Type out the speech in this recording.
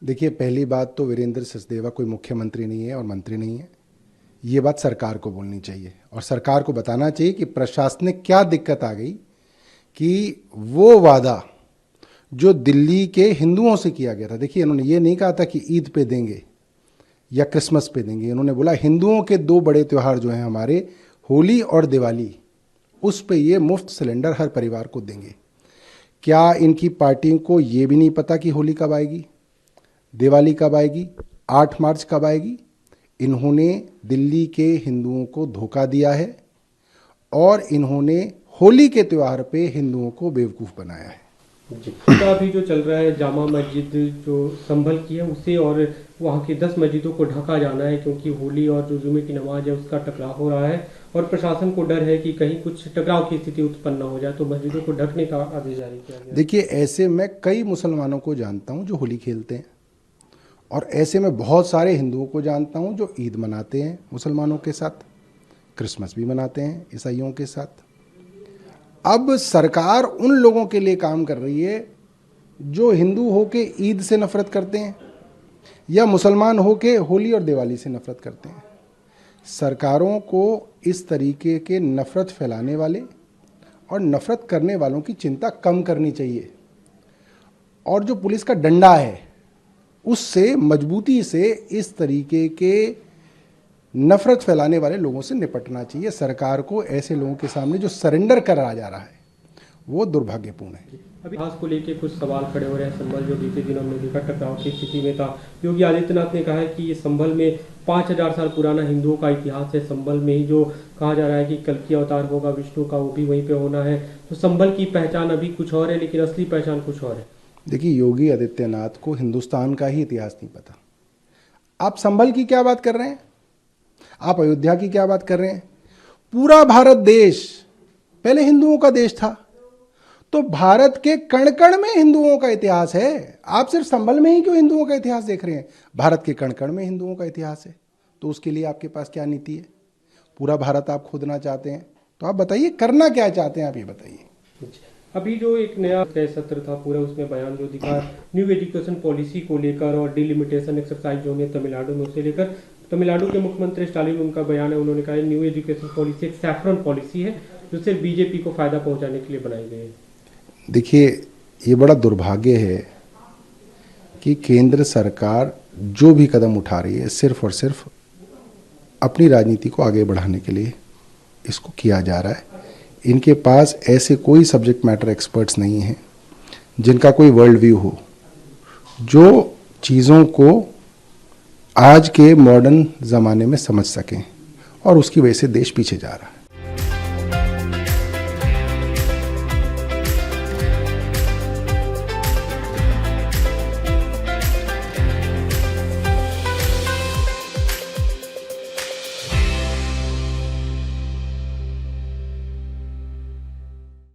देखिए, पहली बात तो वीरेंद्र सचदेवा कोई मुख्यमंत्री नहीं है और मंत्री नहीं है। ये बात सरकार को बोलनी चाहिए और सरकार को बताना चाहिए कि प्रशासनिक क्या दिक्कत आ गई कि वो वादा जो दिल्ली के हिंदुओं से किया गया था। देखिए, इन्होंने ये नहीं कहा था कि ईद पे देंगे या क्रिसमस पे देंगे। इन्होंने बोला हिंदुओं के दो बड़े त्यौहार जो हैं हमारे, होली और दिवाली, उस पे ये मुफ्त सिलेंडर हर परिवार को देंगे। क्या इनकी पार्टी को ये भी नहीं पता कि होली कब आएगी, दिवाली कब आएगी, 8 मार्च कब आएगी? इन्होंने दिल्ली के हिंदुओं को धोखा दिया है और इन्होंने होली के त्यौहार पे हिंदुओं को बेवकूफ़ बनाया है। जी, तो अभी जो चल रहा है जामा मस्जिद जो संभल की है उसे और वहाँ की 10 मस्जिदों को ढका जाना है, क्योंकि होली और जो जुमे की नमाज है उसका टकराव हो रहा है और प्रशासन को डर है कि कहीं कुछ टकराव की स्थिति उत्पन्न हो जाए, तो मस्जिदों को ढकने का आदेश जारी किया गया। देखिए, ऐसे मैं कई मुसलमानों को जानता हूँ जो होली खेलते हैं और ऐसे में बहुत सारे हिंदुओं को जानता हूँ जो ईद मनाते हैं मुसलमानों के साथ, क्रिसमस भी मनाते हैं ईसाइयों के साथ। अब सरकार उन लोगों के लिए काम कर रही है जो हिंदू होके ईद से नफरत करते हैं या मुसलमान होके होली और दिवाली से नफरत करते हैं। सरकारों को इस तरीके के नफरत फैलाने वाले और नफरत करने वालों की चिंता कम करनी चाहिए और जो पुलिस का डंडा है उससे मजबूती से इस तरीके के नफरत फैलाने वाले लोगों से निपटना चाहिए। सरकार को ऐसे लोगों के सामने जो सरेंडर करा जा रहा है वो दुर्भाग्यपूर्ण है। अभी इतिहास को लेकर कुछ सवाल खड़े हो रहे हैं। संभल जो बीते दिनों में देखा टकराव की स्थिति में था, योगी आदित्यनाथ ने कहा है कि ये संभल में 5000 साल पुराना हिंदुओं का इतिहास है। संभल में ही जो कहा जा रहा है कि कल्कि अवतार होगा विष्णु का, वो भी वहीं पे होना है। तो संभल की पहचान अभी कुछ और है, लेकिन असली पहचान कुछ और है। देखिए, योगी आदित्यनाथ को हिंदुस्तान का ही इतिहास नहीं पता। आप संभल की क्या बात कर रहे हैं, आप अयोध्या की क्या बात कर रहे हैं? पूरा भारत देश पहले हिंदुओं का देश था, तो भारत के कण कण में हिंदुओं का इतिहास है। आप सिर्फ संभल में ही क्यों हिंदुओं का इतिहास देख रहे हैं? भारत के कण कण में हिंदुओं का इतिहास है। तो उसके लिए आपके पास क्या नीति है? पूरा भारत आप खोदना चाहते हैं, तो आप बताइए करना क्या चाहते हैं, आप ये बताइए। अभी जो एक नया सत्र था पूरा, उसमें बयान जो दिखा न्यू एजुकेशन पॉलिसी को लेकर और डिलिमिटेशन एक्सरसाइज जो है तमिलनाडु में, उसे लेकर तमिलनाडु के मुख्यमंत्री स्टालिन, उनका बयान है। उन्होंने कहा न्यू एजुकेशन पॉलिसी एक सैफरन पॉलिसी है जो सिर्फ बीजेपी को फायदा पहुंचाने के लिए बनाई गई है। देखिए, ये बड़ा दुर्भाग्य है कि केंद्र सरकार जो भी कदम उठा रही है सिर्फ और सिर्फ अपनी राजनीति को आगे बढ़ाने के लिए इसको किया जा रहा है। इनके पास ऐसे कोई सब्जेक्ट मैटर एक्सपर्ट्स नहीं हैं जिनका कोई वर्ल्ड व्यू हो, जो चीज़ों को आज के मॉडर्न ज़माने में समझ सकें, और उसकी वजह से देश पीछे जा रहा है।